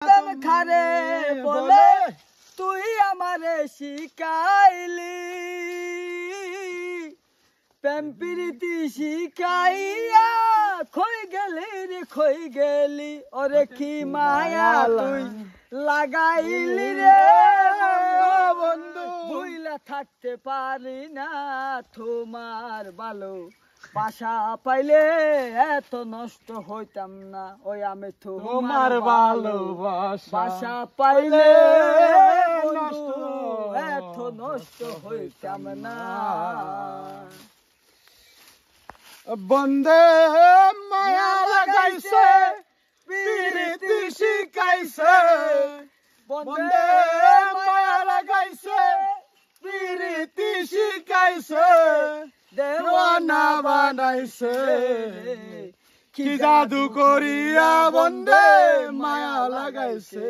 খারে বলে তুই আমারে শিখাইলি প্রেম প্রীতি শিখাইয়া খই গেলি রে খই গেলি ওরে কি মায়া তুই লাগাইলি রে বন্ধু ভুইলা থাকতে পারি না তোমার ভালো বাসা পাইলে এত নষ্ট হইতাম না ওই আমি তোমার ভালোবাসা পাইলে নষ্ট এত নষ্ট হইতাম না বন্দে মায়া লাগাইছে প্রীতি শিখাইছে বন্দে মায়া লাগাইছে প্রীতি শিখাইছে দেওয়ানা বানাইছে কি জাদু করিয়া বন্দে মায়া লাগাইছে